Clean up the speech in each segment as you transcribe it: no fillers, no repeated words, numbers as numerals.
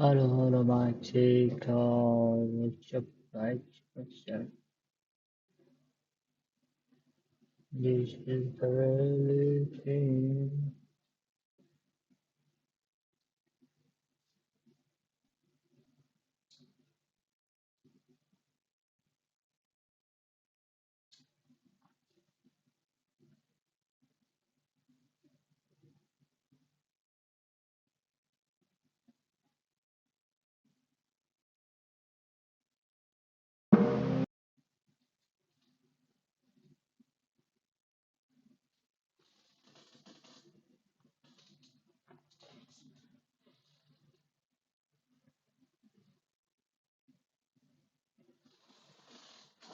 Hello, hello, my chico. What's up, guys? What's up? This is the reality.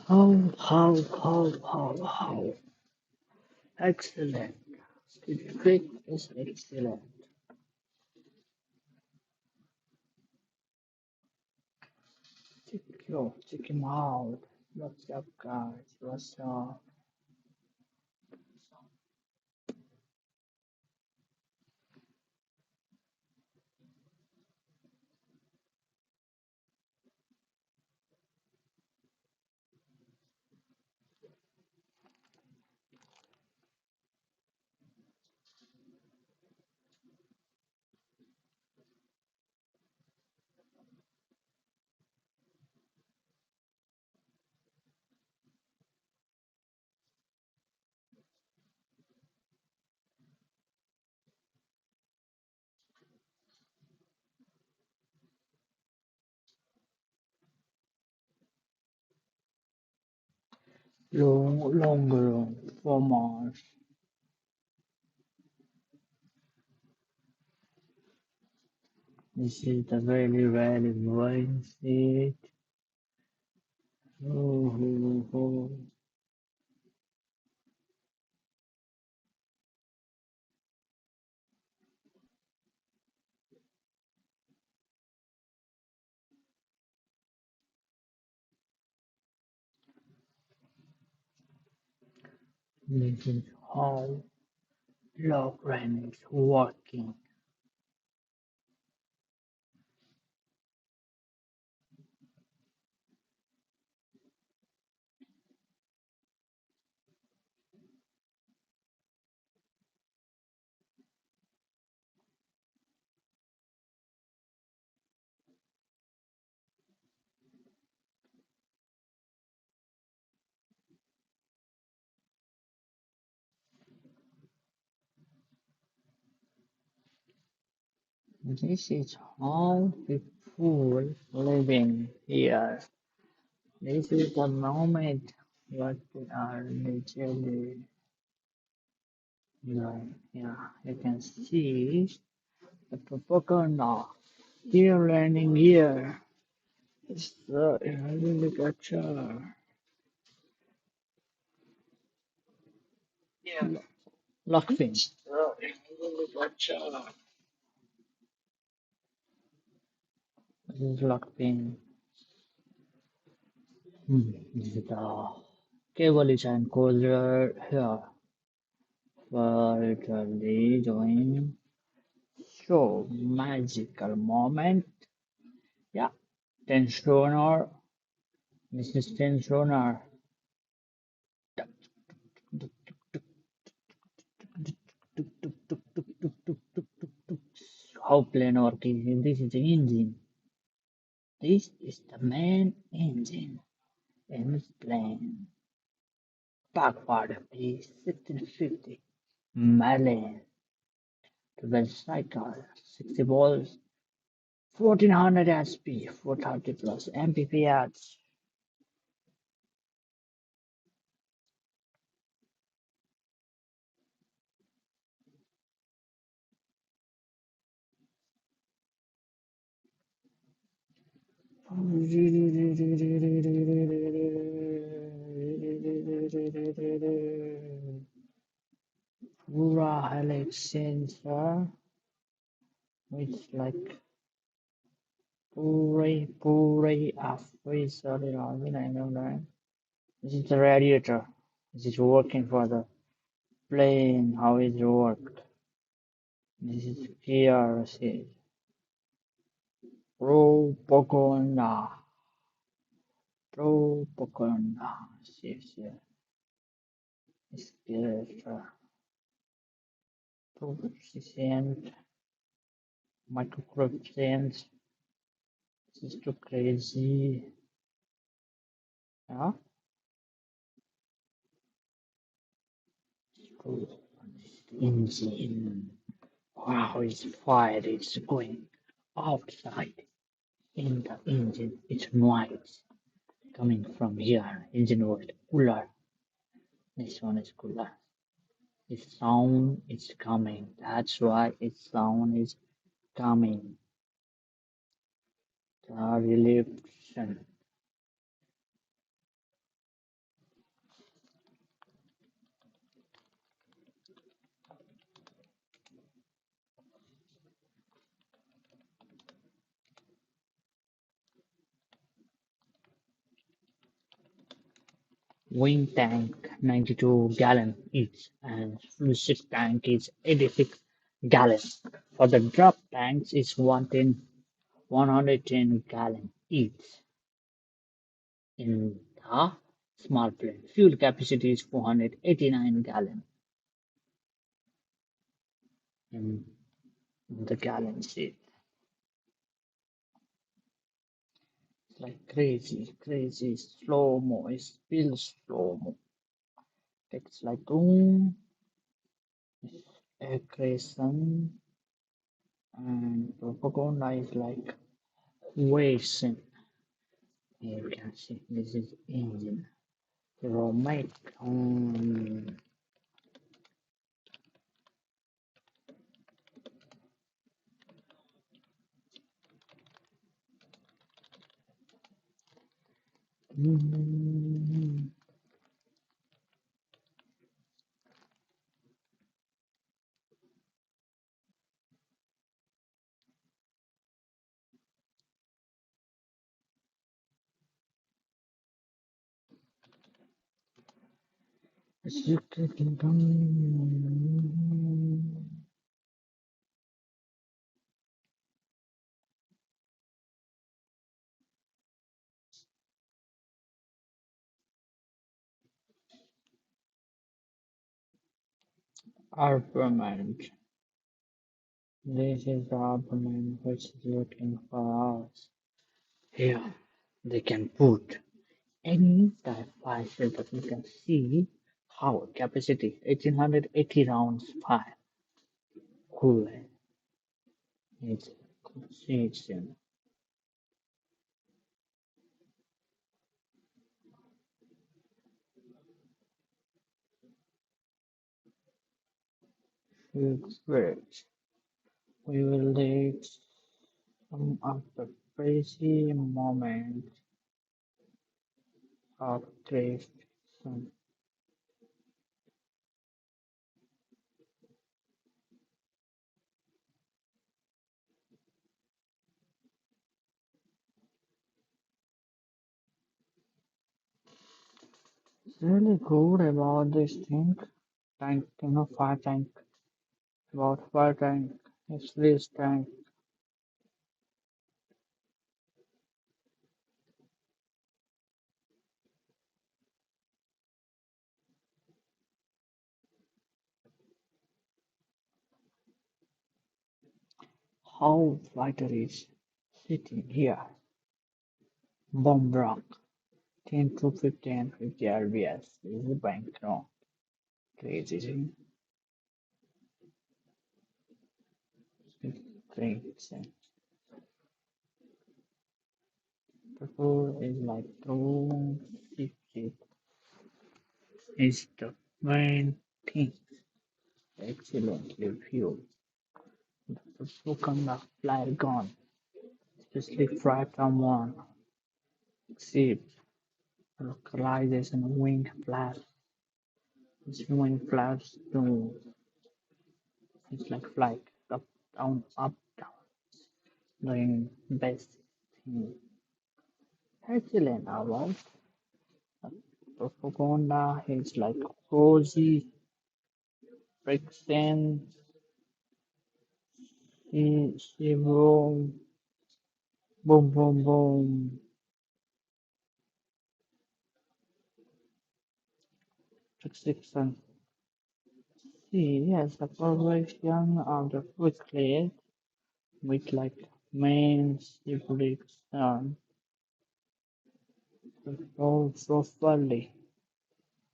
How? Excellent. The trick is excellent. Check him out. What's up, guys? What's up? Longer for Mars. This is the very boring seat. Oh. This is how Logran is working. This is how people living here. This is the moment what we are literally doing. Yeah, you can see the propaganda here learning here. It's the agriculture. Yeah. Lockfin. Agriculture. This is Lockfin. This is the cable is encoder here. Virtually doing so magical moment. Yeah, tensioner. This is tensioner. How plane working? This is the engine. This is the main engine in this plane. Backward, please. 1650. Merlin. The cycle. 60 volts. 1400 SP. 430 plus MPPH. Pura helix sensor, which like pure after sorry, I know that. This is the radiator. This is working for the plane. How is it worked? This is here. See. propaganda, propaganda, sì, sì, ispirator, proficient, microproficient, this is too crazy, yeah, oh, engine, wow, it's fire, it's going outside in the engine, it's noise coming from here, engine was cooler, this one is cooler. Its sound is coming. That's why its sound is coming. The relation. Wing tank 92-gallon each and fuselage tank is 86 gallons. For the drop tanks is 110 gallon each. In the small plane, fuel capacity is 489 gallon in the gallon seat. It's like crazy, crazy slow mo. It's still slow mo. It's like aggression and propaganda is like wasting. Here you can see this is engine. Romate. Mm, Argument. This is the argument which is looking for us. Here they can put any type file that you can see how capacity 1880 rounds fire. Cool. It's consistent. Great. We will take some of the crazy moments of creation. It's really good about this thing. Tank, fire tank. About fire tank. It's this tank. How fighter is sitting here. Bomb rock. 10 to 15, 50 RBS. This is a bank no. Crazy thing. Crazy. Purple is like 250 is the main thing. Excellently viewed. The Sukanda flyer gun, especially from one, except localization wing flash. This wing flash to it's like flight up, down, doing best thing. Excellent about propaganda is like cozy, friction, zero, Boom, boom, boom. Restriction. See, yes, the progression of the food clear with like main reproduction control properly.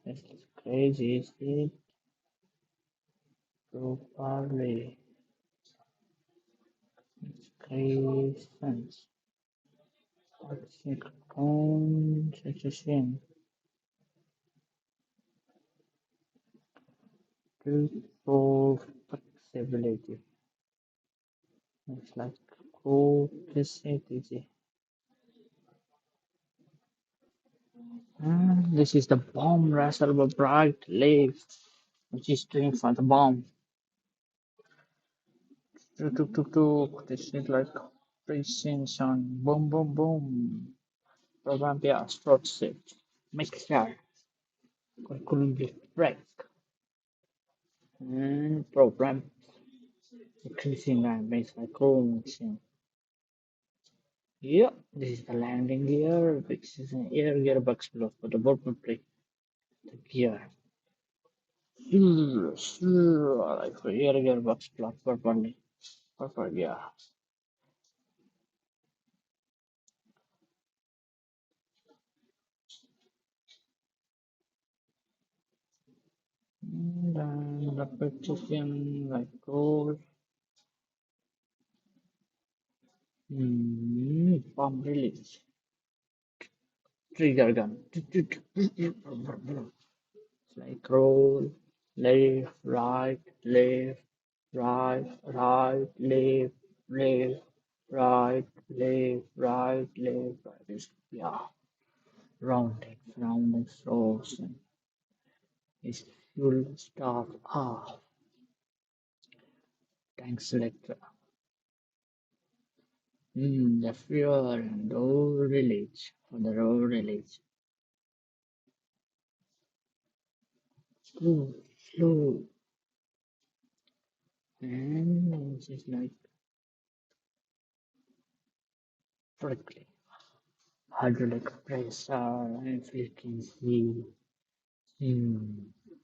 This is crazy, is it? Properly. It's crazy. Toxic concentration. Truthful flexibility. It's like co-facility. This is the bomb reservoir bright leaf, which is doing for the bomb. Tuk tuk tuk tuk. This is like precision. Boom boom boom. Program bias set. Mixture. Curriculum break. And program increasing and base like Chrome. Yep, this is the landing gear. This is an air gearbox block for the bottom plate. The gear. Like air gearbox block properly. Proper gear. And then repetition like gold. Bomb release. Trigger gun. Like roll, left, right, left, left, right, left, right, left, right. Yeah, rounding, frozen. It's full stop. Tank selector. The fuel and road release. For the road release. Slow. And it's just like prickly. Hydraulic pressure, if you can see.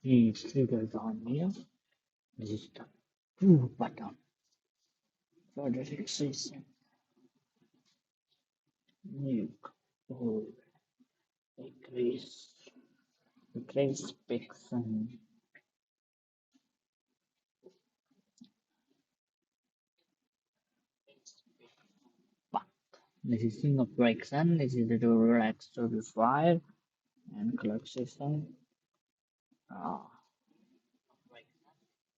These triggers on here. This is the two button for the fixation. Nuke. Oh, increase. Increase pixel. But this is single friction. This is the relax to the fire and clock system. Ah,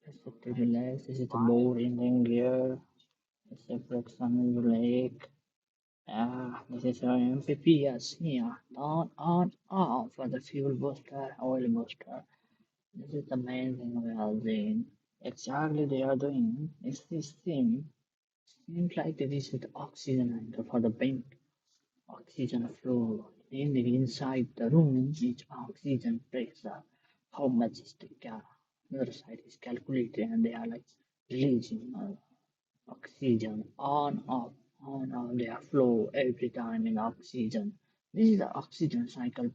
this is the relax. This is the board engine gear. This is the friction brake. This is our MPPS here. On for the fuel booster, oil booster. This is the main thing we are doing. Exactly they are doing is this thing. Seems like this is the oxygen anchor for the bank. Oxygen flow. In the inside the room is oxygen pressure. How much is the gas? The other side is calculated and they are like releasing oxygen on off their flow every time in oxygen. This is the oxygen cycle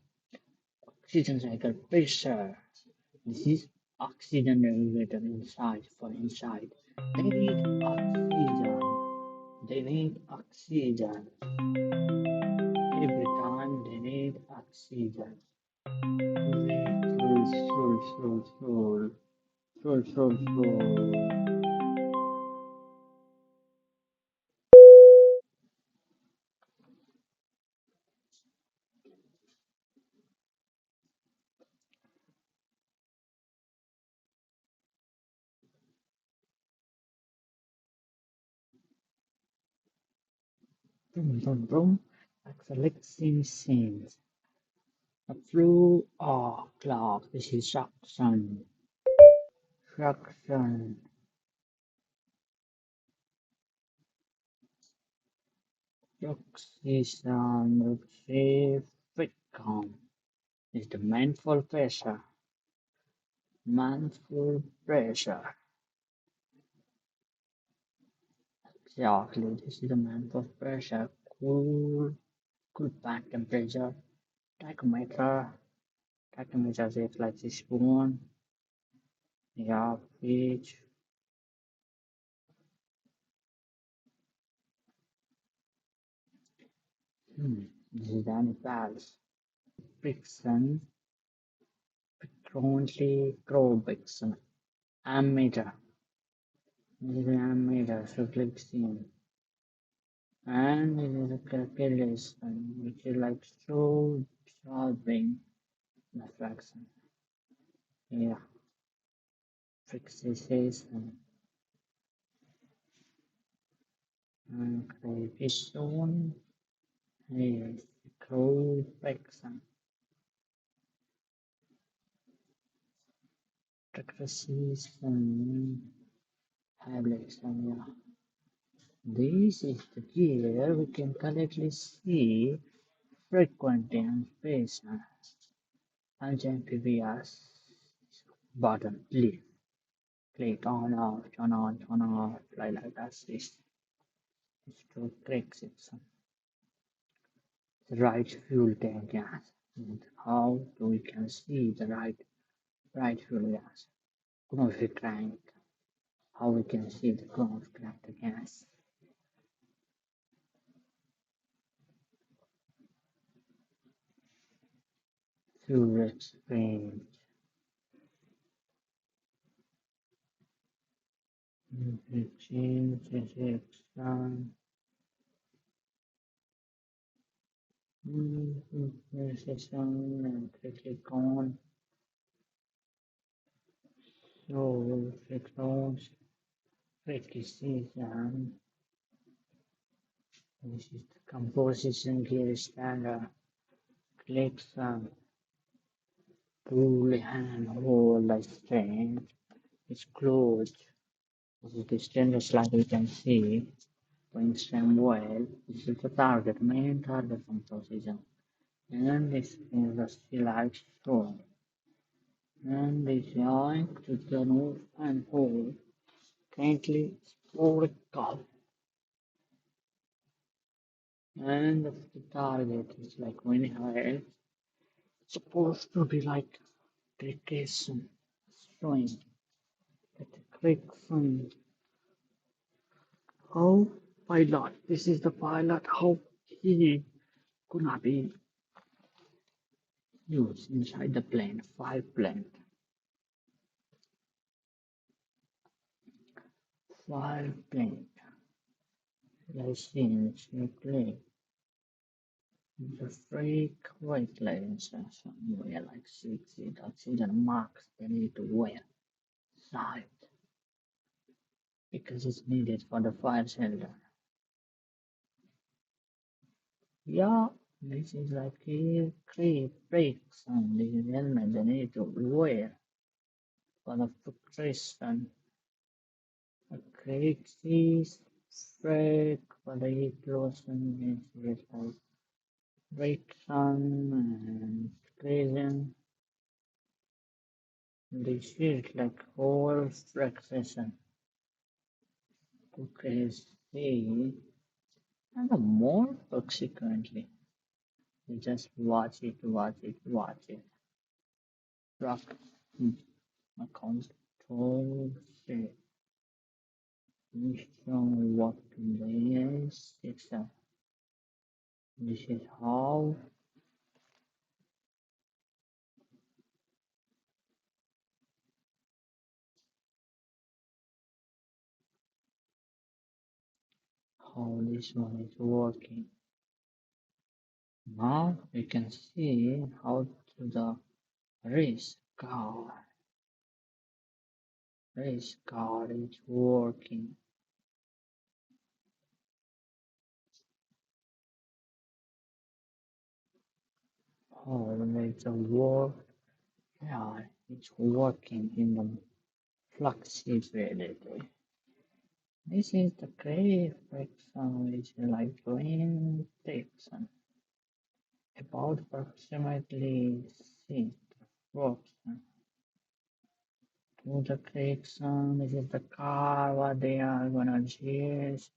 pressure. This is oxygen regulator inside for inside. They need oxygen. They need oxygen. Every time they need oxygen. Full. Vroom. Acceleration scenes. A flow of cloud. This is suction. Suction. Oxygen reciprocum is the manifold pressure. Manifold pressure. Exactly, this is the manifold pressure. cool, cool back temperature. Tachometer, tachometer is like this spoon. Yeah, which this is the animals. Friction, currently Crowbixon. Ammeter. This is an ammeter, so click scene. And this is a calculation, which is like so solving the fraction. Yeah, fixation and coefficient is correction. Precision tabulation. Yeah. This is the gear we can correctly see frequency and space and amphibious button. Click on off, turn off, like that. Is to click section. The right fuel tank gas. And how do we can see the right fuel gas? Config crank. How we can see the config crank gas? Fuel exchange. Exchange section. Section and click on. So click on. Precision. This is the composition gear standard. Click on pull and hold the string. It's closed. This is the stainless like we can see. Going stem well. This is the target, main target composition. And this is the select stone. And the joint to the move and hold. Currently spherical. And the target is like when high. It's supposed to be like application showing that the click from how pilot. This is the pilot how he gonna be used inside the plane. Five plane. Let's see play. The freak weight lens somewhere like 60 oxygen marks they need to wear side because it's needed for the fire shelter. Yeah, this is like a three breaks on the helmet they need to wear for the filtration. A crazy break for the explosion is like breakdown and crazy. This is like whole fraction to crazy and the more subsequently. You just watch it. Rock account control set. Mission what this section. This is how this one is working. Now we can see how to the race car is working. How it's a work. Yeah, it's working in the flexibility. This is the great friction which is like green friction. About approximately 6 works to the friction. This is the car what they are gonna use.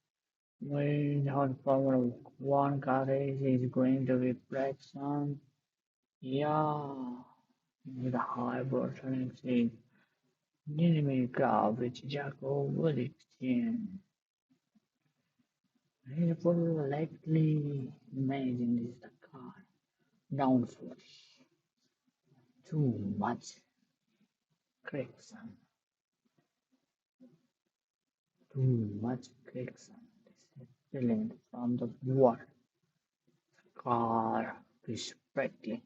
When hot power one carriage is going to be Braxton. Yeah, with a high opportunity. Enemy car which Jacko will exchange. Helpful likely imagine is the car. Downforce. Too much correction. Too much correction. Excellent from the war. Car respecting.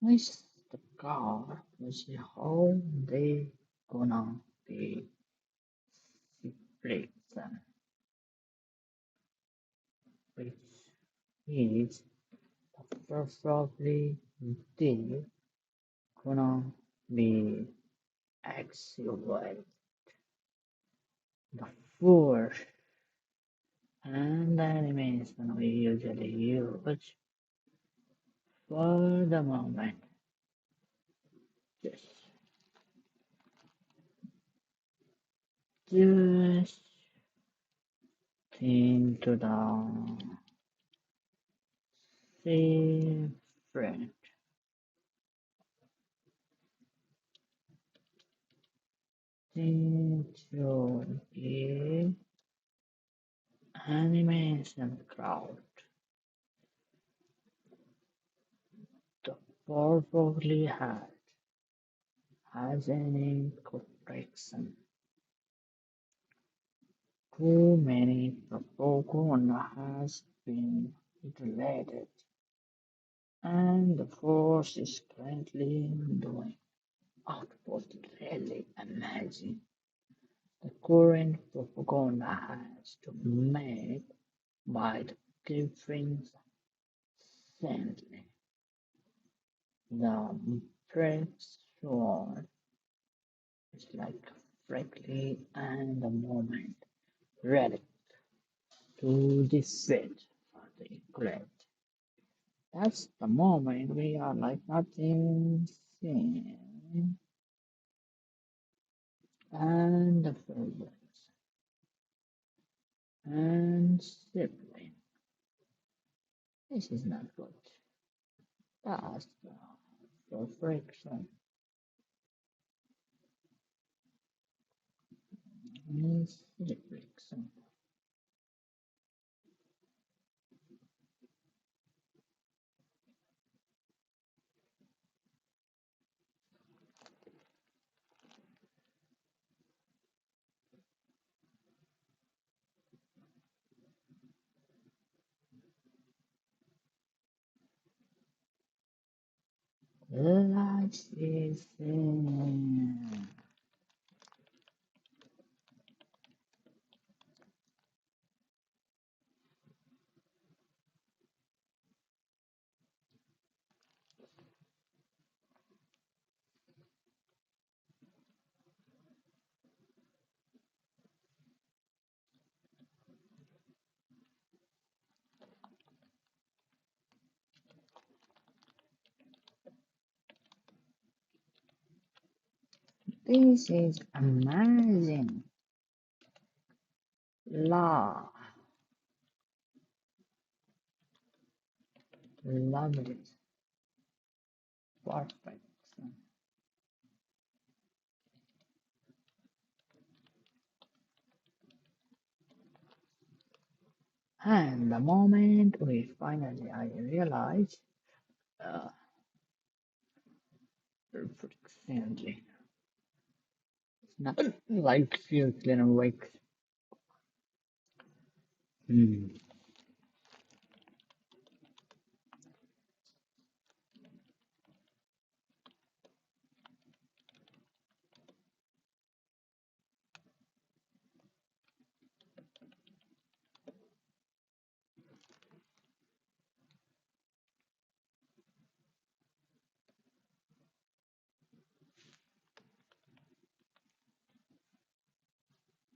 Miss the car. Let's see how they gonna be separation. Which is probably they gonna be activate the force and the animation we usually use for the moment. Just, just into the same frame. Into the animation crowd. The perfectly has any correction. Too many propaganda has been deleted, and the force is currently doing output really amazing. The current propaganda has to make by the giving simply the pressure is like frankly and the moment ready to defeat the great. That's the moment we are like nothing seen and the feelings and sibling. This is not good. That's the perfection is reflection. Life is this is amazing. La, love it. Perfect. And the moment we finally I realized uh, perfectly. It's not like few clean awake. Hmm.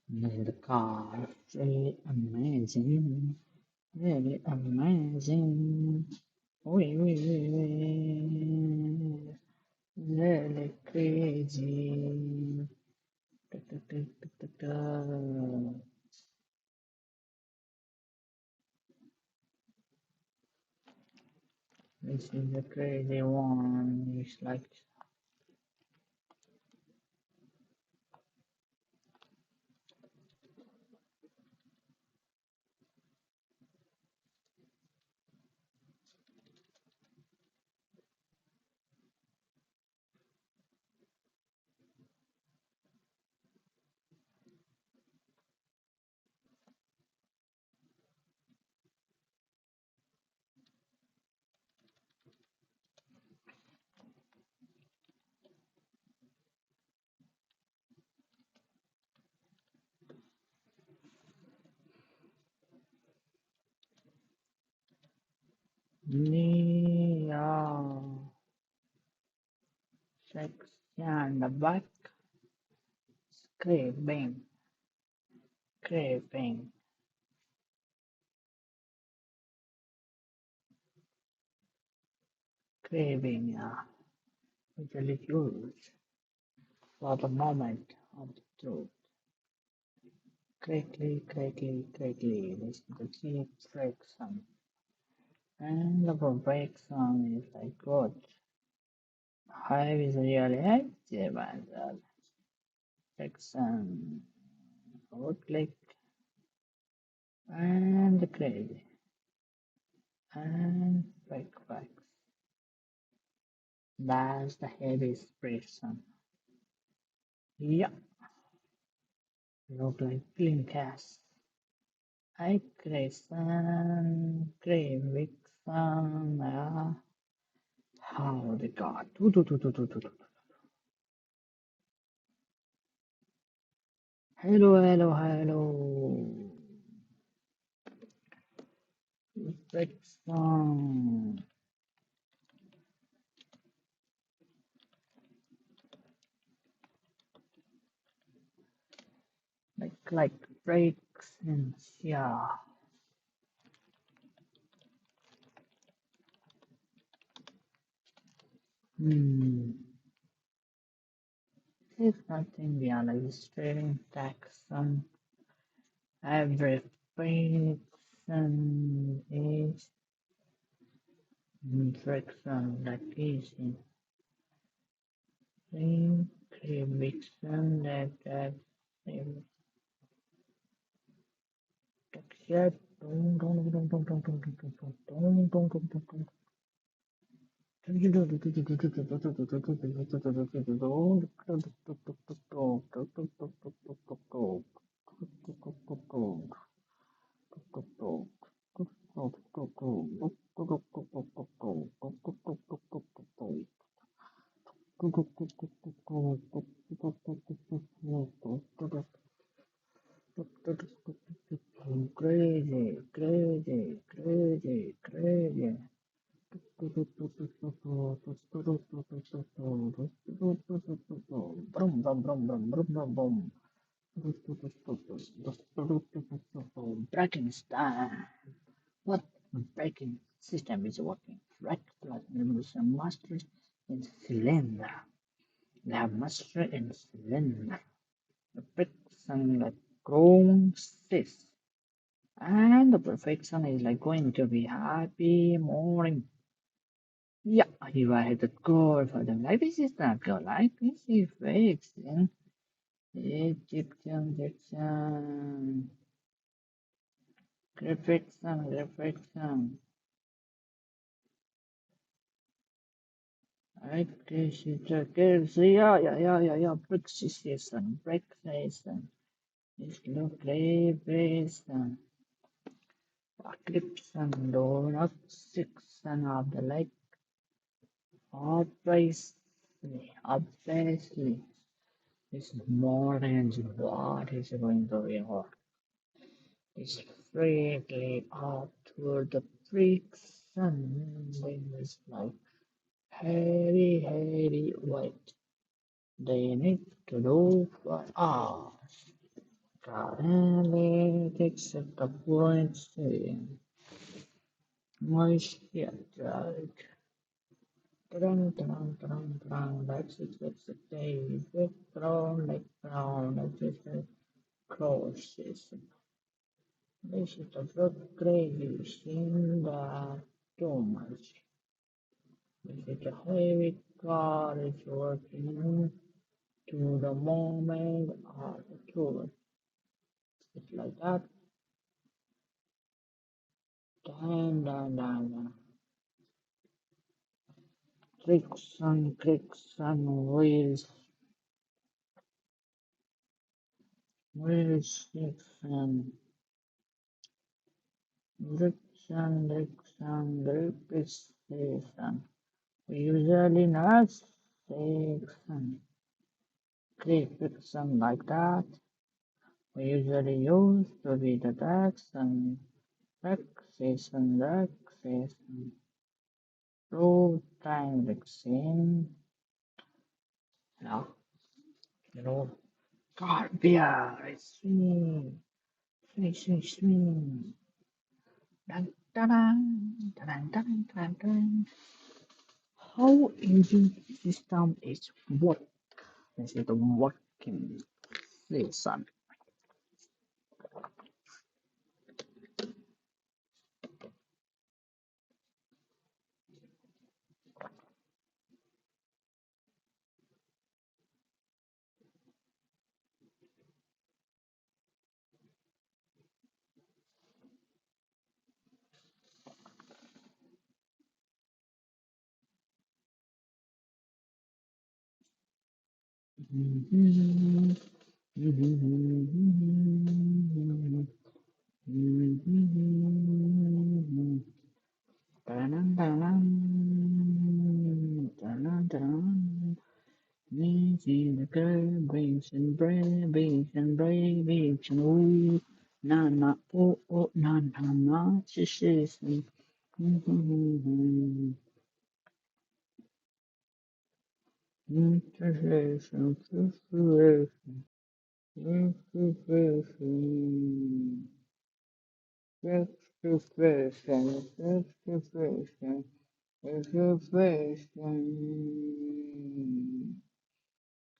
And the car, really amazing, really amazing. We, really crazy. Da, da, da, da, da, da. This is the crazy one. It's like Nia section the back scraping, scraping, scraping. Usually used for the moment of the truth. Crackly, crackly, crackly. This is the cheap friction. And the perfection is like good. Hive is really active and the friction. Good click and crazy. And back. That's the heavy friction. Yeah, look like clean cast. I Grayson, Gray Vixen, how they got. Hello. Vixen. Like breaks and yeah. Hmm. There's nothing beyond like straight taxon. Every friction is friction that is in friction that texture. Crazy. Brum, brum, brum, brum, brum, brum, brum. Breaking time. What breaking system is working? Right plus revolution master in cylinder. They have master in cylinder. The friction like chrome 6. And the perfection is like going to be happy morning. Yeah, you are the goal for them. Like this is not good. Like this is fixing. Egyptian. Reflection. Right, this is the gives. Yeah. Precision. It's look vibration. Eclipse donut section of the lake. Obviously, it's more than what is going to be hot. It's freely up toward the friction. Then it's like heavy weight. They need to do for us. Currently, takes at the point saying, my shit, like, that's it, day, big brown, that's just a crosses. This is the book crazy, seen that too much. It's a heavy car is working to the moment of the truth. It's like that. Dun, dun, dun, dun. Friction, wheels, repetition. We usually not section, create friction like that. We usually use to be the text and relaxation, through time relaxing. Yeah, you know, God, beer, it's swinging, swing. Dun, dun, dun, dun, dun, dun, dun. How engine system is what? This is the working lesson. Easy celebration, celebration, ooh, na,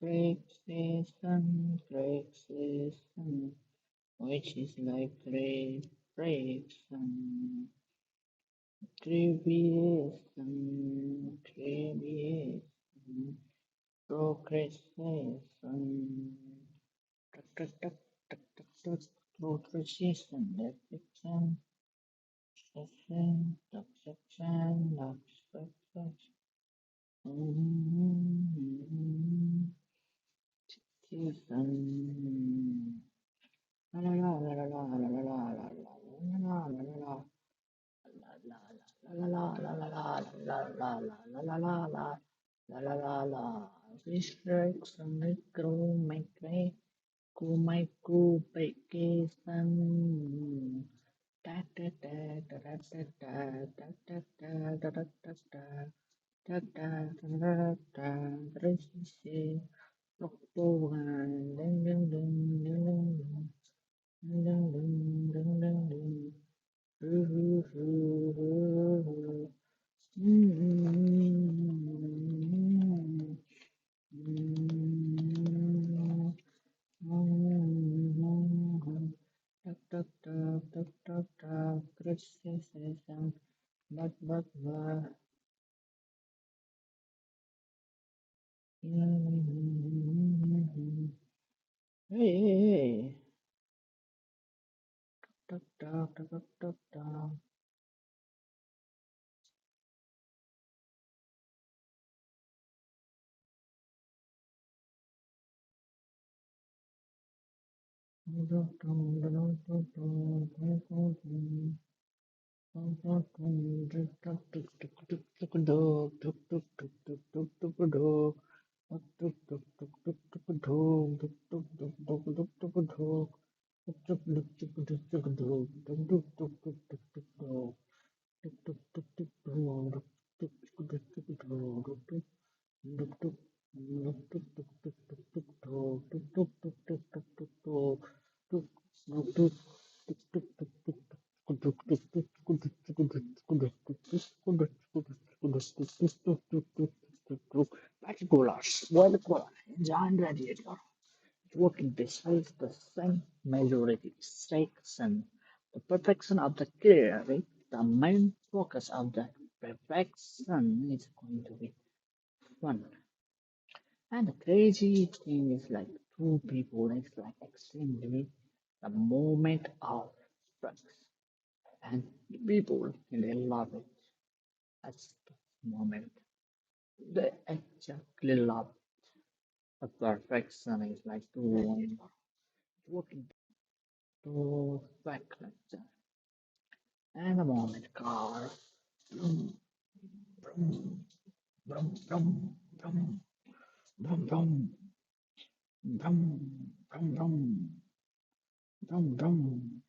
是，great season, which is like great breaks and creation, progression, tuck, tuck, tuck, tuck, tuck, tuck, progression, reflection, section, section, section, season. La la la la la la la la la la la la la la. Restriction, micro vacation. Da da da da da da da da da da da da da. Da da da da da. Resist. October. Ding ding ding ding ding ding ding ding ding ding ding. Hey, particulars, giant radiator, working besides the same majority section, the perfection of the clear, the main focus of the perfection is going to be fun. And the crazy thing is like two people, it's like extremely the moment of sex. And people, they love it. That's the moment. They exactly love the perfection is like doing working to back like that. And the moment car brum brum brum brum brum brum brum brum brum brum brum brum brum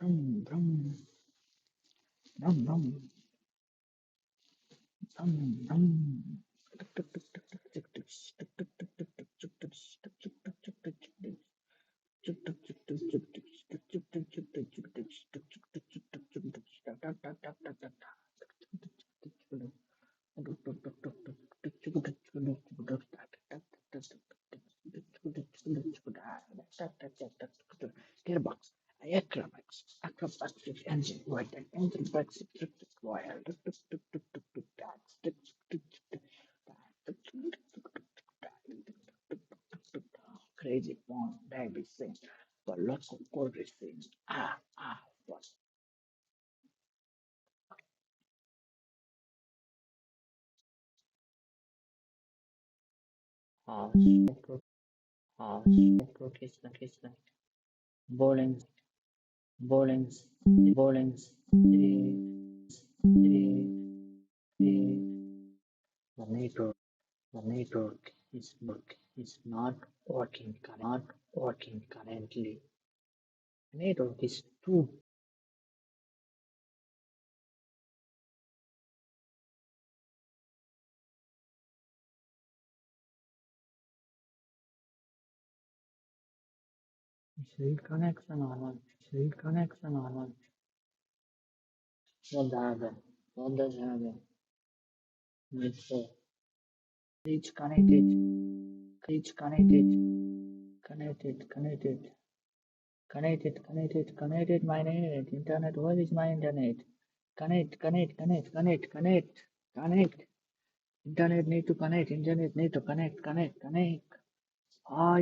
brum brum brum brum brum Gearbox, acrobatic engine, right, and engine breaks it wire. Crazy fun, baby sing, but lots of chorus sing. What? Horse, horse, kiss like bowling, bowling, bowling, the network is not working currently. Network is too. Is it connection or not? Is it connection or not? What happened? What does happen? It's reach connected, my net, internet, where is my internet? Connect, internet need to connect.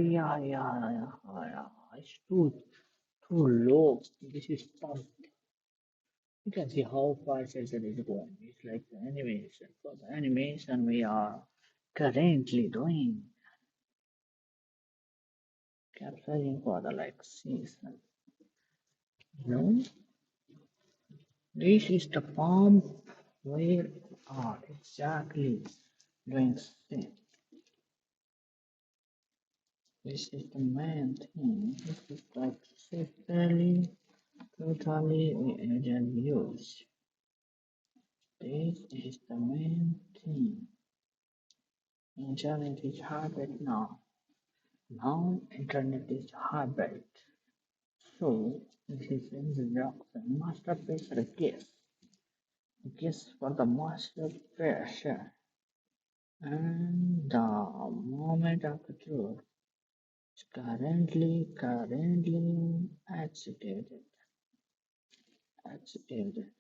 Yeah, it's too low. This is tough. You can see how fast it is going. It's like the animation. For the animation we are currently doing, capturing for the like season. You know, this is the form where we are exactly doing thing. This is the main thing. This is like totally agent use. This is the main thing. Internet is habit now. Now internet is habit. So this is introduction. Masterpiece request. Request for the masterpiece. And the moment of the truth is currently agitated, agitated.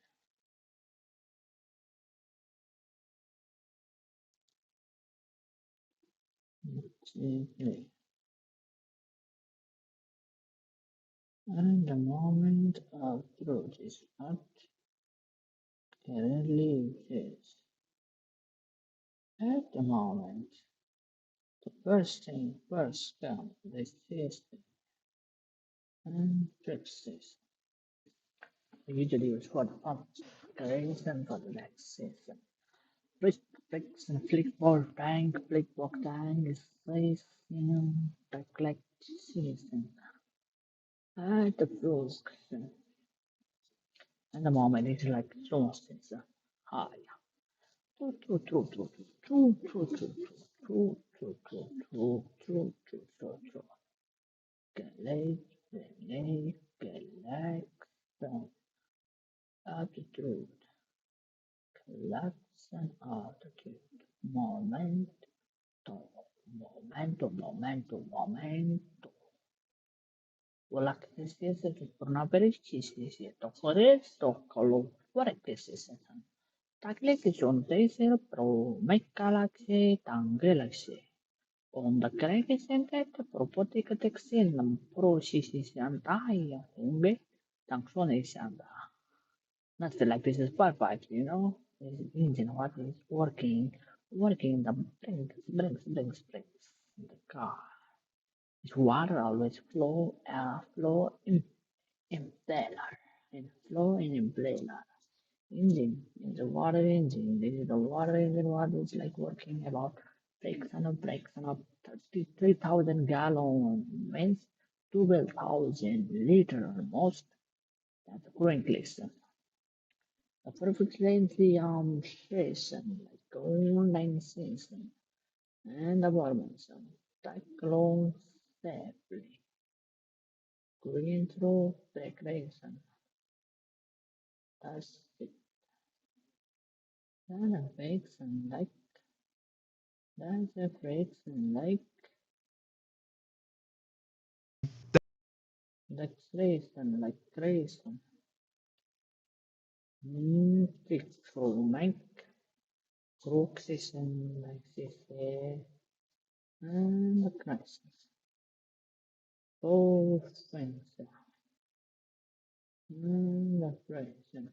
And the moment of truth is not currently exists. At the moment, the first thing first comes, the system and fixes. Usually use for the function, creation for the next system. Fix and flickboard tank is facing the collect season. At the first and the moment it's like slow season. Hi. True. Galaxy, attitude, collection, attitude, momento, momento. Vola che si è per una perisci, si è tocco questo, practices. Taglik juntaisir pro mekkalaksi tangelaksi. On the Gregor propoticatexin proscision taia unge taxonation. Not feel like this is perfect, you know. This engine what is working the brings the car. Its water always flow in impeller, in flow in impeller. Engine is a water engine. This is the water engine what is like working about brakes and up 33,000 gallon means 12,000 liter almost. That's a growing listen. The perfect lengthy station like online season and the Robinson. Cyclone safely. Green through recreation. That's it. Then a breaks and like that's a breaks and like like creation. Fix for make crooks and like this and the crisis. Both things and the creation.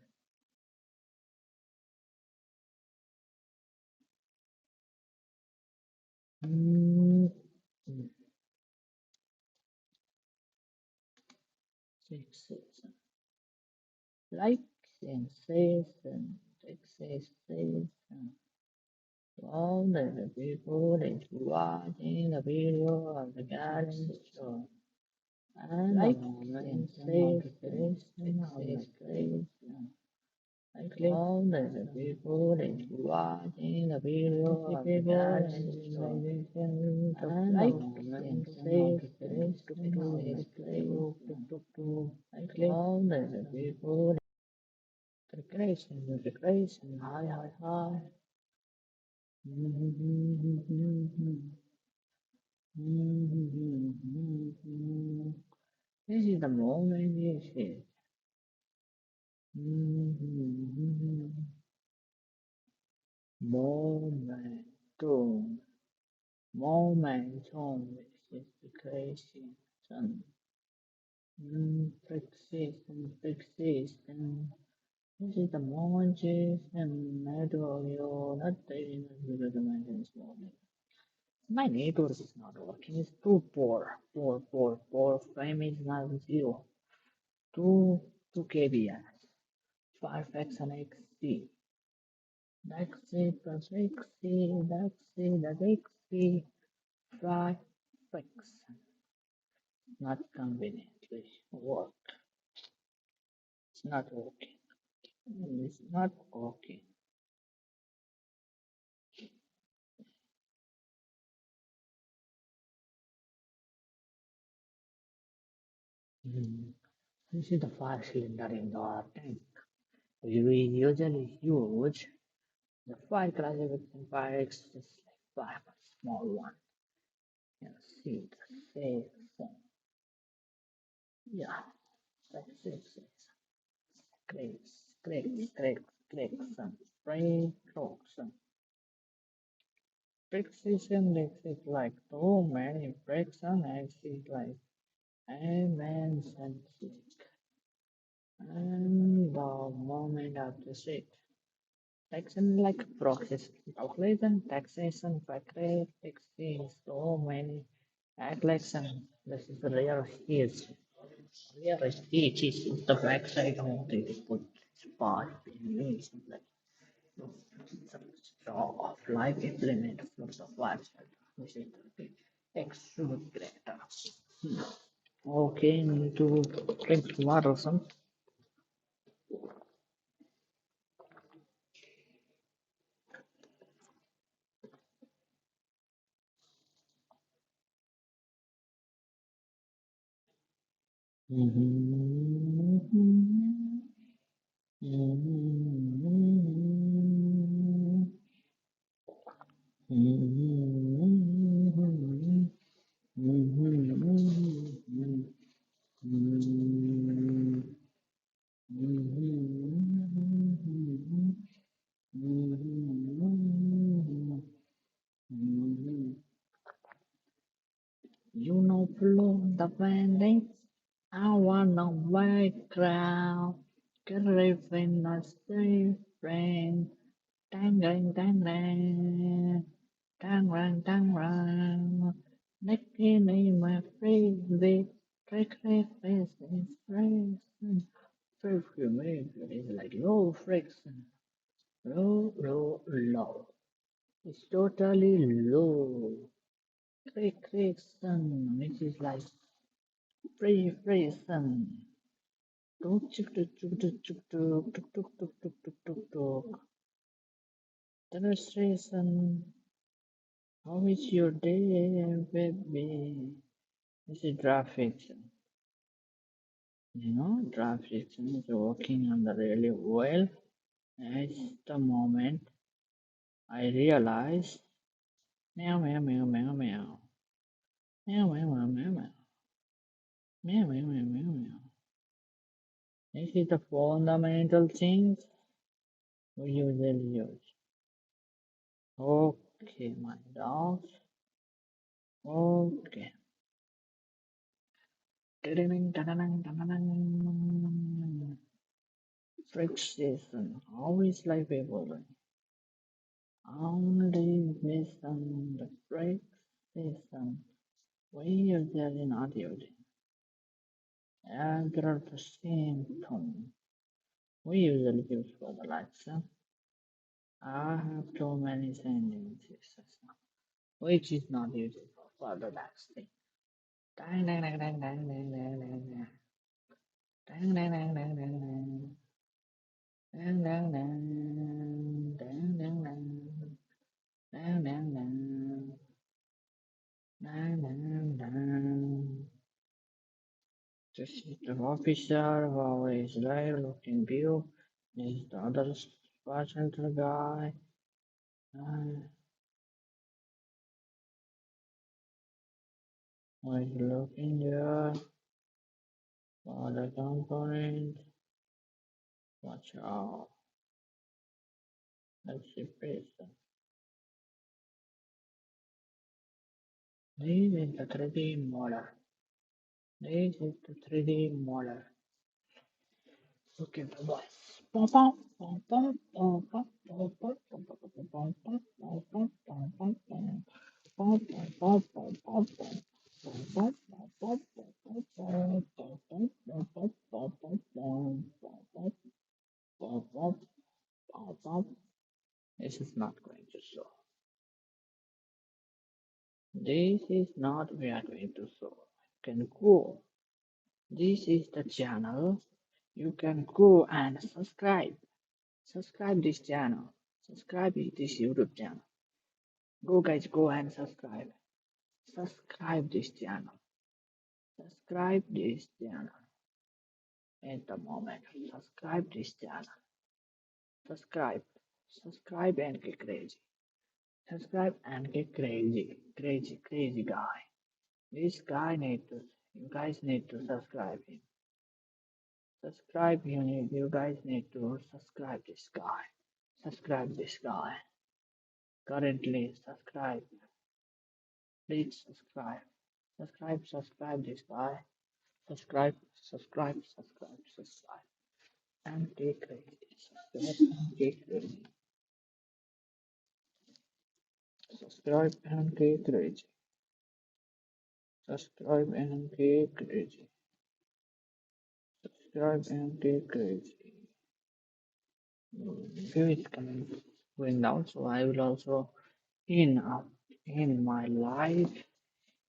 Mm, Fixes like sensation, fixation. All the people is watching the video of the garden show. And like sensation of the creation. Like all the people is watching the video of the garden show. And like sensation of the creation. Like all the people the creation, hi, hi, hi. This is the moment you see. Momentum. Momentum is the creation. Fixation. This is the moment and network you're not taking because the maintenance moment. My network is not working. It's too poor. Poor. Frame is not zero. 2 kbps. 5x and XC. XC plus XC, that's XC. 5x. Not conveniently work. It's not working. It's not working. Mm. This is the 5 cylinder in the tank. We usually use the 5 classification 5x just like 5 small one. You see the safe form. Yeah, that's it. Clicks, and spray strokes. Precision makes it like too many breaks and exit like immense and sick. And the moment of the shit. Taxation like process calculation, taxation, factory, fixing so many action. This is the rare is rare speech is the backside of the put part in means like straw of life implement from the website, which is the extra greater. Okay, need to drink water some. the bandits. I wanna background. Griffin a friend. Dang dang dang dang. Dang rang dang rang. Nicky name my favorite. Trick trick face is friction. Friction is like low friction. Low. It's totally low. Friction, which is like free friction. Tuk tuk tuk tuk tuk tuk tuk tuk tuk tuk tuk tuk tuk tuk. Demonstration. How is your day, baby? This is draft fiction. Draft fiction is working on the really well. At the moment, I realize meow meow meow meow meow meow meow meow meow meow meow meow meow meow meow. This is the fundamental things we usually use. Okay, my dogs. Okay. Friction. How is life evolving? Only listen the friction. We usually not using. After the same tone. We usually use for the lesson. I have too many sentences which is not useful for the next thing. Dang dang dang dang dang dang dang dang dang. Dang dang dang dang dang dang. Dang dang dang. Dang dang dang. Dang dang dang. Dang dang dang. This is the officer who always there looking view. This is the other passenger guy. Who is looking there for the component. Watch out. Let's see person. This is the 3D model. This is the 3D model. Okay, bye-bye. This is not going to show. This is not we are going to show. Can go. This is the channel. You can go and subscribe. Subscribe this channel. Subscribe this YouTube channel. Go guys, go and subscribe. Subscribe this channel. Subscribe this channel. At the moment, subscribe this channel. Subscribe. Subscribe and get crazy. Subscribe and get crazy. Crazy guy. This guy need to, you guys need to subscribe him. Subscribe, you guys need to subscribe this guy. Subscribe this guy. Currently, subscribe. Please subscribe. Subscribe this guy. Subscribe. And get crazy. Subscribe and get crazy. Subscribe and get crazy. Subscribe and get crazy. Subscribe and get crazy. View is coming going down, so I will also in my life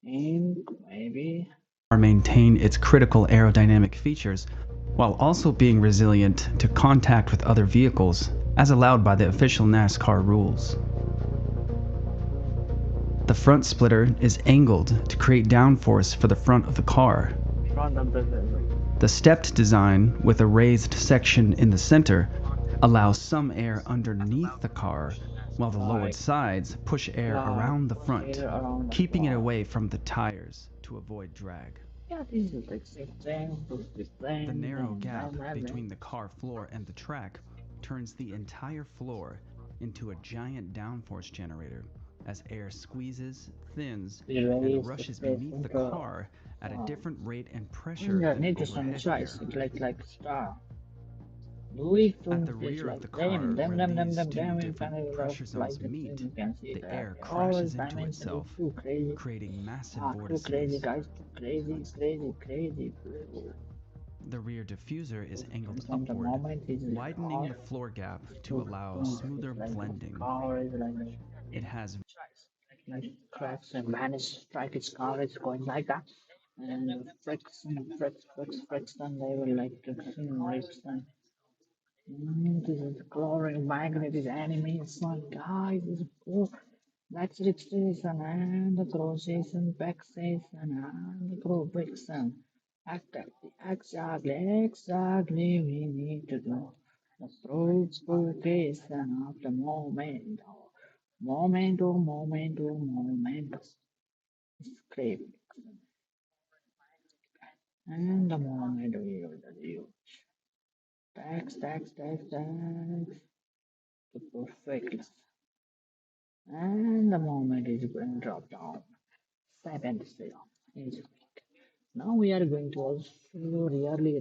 in maybe maintain its critical aerodynamic features while also being resilient to contact with other vehicles as allowed by the official NASCAR rules. The front splitter is angled to create downforce for the front of the car. front of the The stepped design with a raised section in the center allows some air underneath the car while the lowered sides push air around the front, keeping it away from the tires to avoid drag. Yeah, this is like The narrow gap between the car floor and the track turns the entire floor into a giant downforce generator as air squeezes, thins, and rushes beneath the car at a different rate and pressure Yeah, than need to some overhead air. choice. It's like star. Doing At from the this rear of like the car, them where them them these them two them in different panel of pressure zones like the meet, thing you can see the that air all crashes this into dimension is itself, too crazy. creating massive Too crazy vortices. guys, too crazy. The rear diffuser is angled From the upward, moment is widening the floor gap to allow smoother it's like blending. car is It has like cracks and vanish strike its car is going like that. And fricks, and they will like to rips and this is chlorine magnet is enemy. It's like guys, it's cool. That's registration and the crochet backstays and the crow bricks and exactly we need to do the fruits and of the moment scrape and the moment we will do tax the perfect and the moment is going to drop down 7 0 easy. Now we are going to also rarely.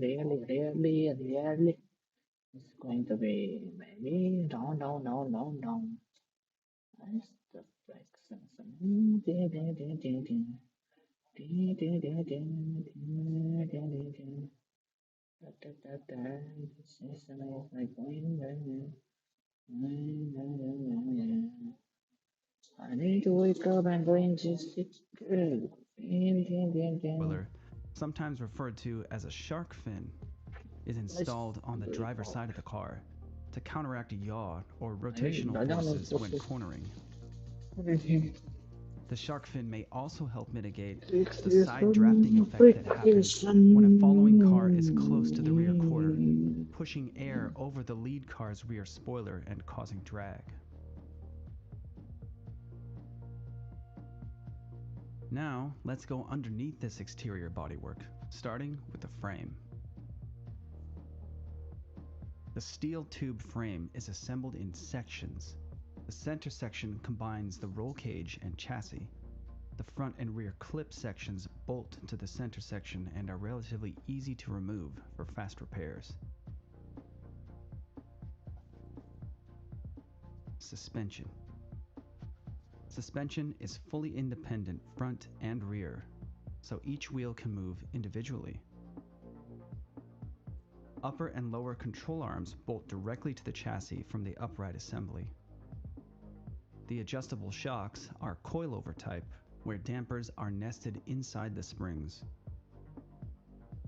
It's going to be maybe down. That's the fraction. This is like going. I need to wake up and going to sleep. spoiler, sometimes referred to as a shark fin, is Let's installed on the do it driver's all. side of the car to counteract yaw or Hey, rotational I don't know forces when cornering. if The shark fin may also help mitigate the this side drafting effect that happens when a following car is close to the rear quarter, pushing air over the lead car's rear spoiler and causing drag. Now, let's go underneath this exterior bodywork, starting with the frame. The steel tube frame is assembled in sections. The center section combines the roll cage and chassis. The front and rear clip sections bolt to the center section and are relatively easy to remove for fast repairs. Suspension. Suspension is fully independent front and rear, so each wheel can move individually. Upper and lower control arms bolt directly to the chassis from the upright assembly. The adjustable shocks are coilover type, where dampers are nested inside the springs.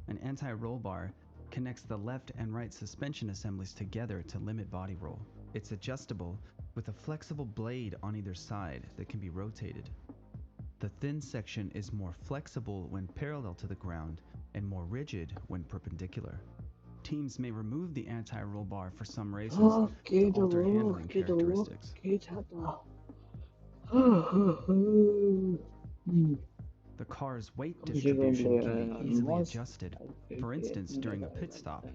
An anti-roll bar connects the left and right suspension assemblies together to limit body roll. It's adjustable with a flexible blade on either side that can be rotated. The thin section is more flexible when parallel to the ground and more rigid when perpendicular. Teams may remove the anti-roll bar for some races to alter handling characteristics. The car's weight distribution can be easily adjusted, for instance during a pit stop.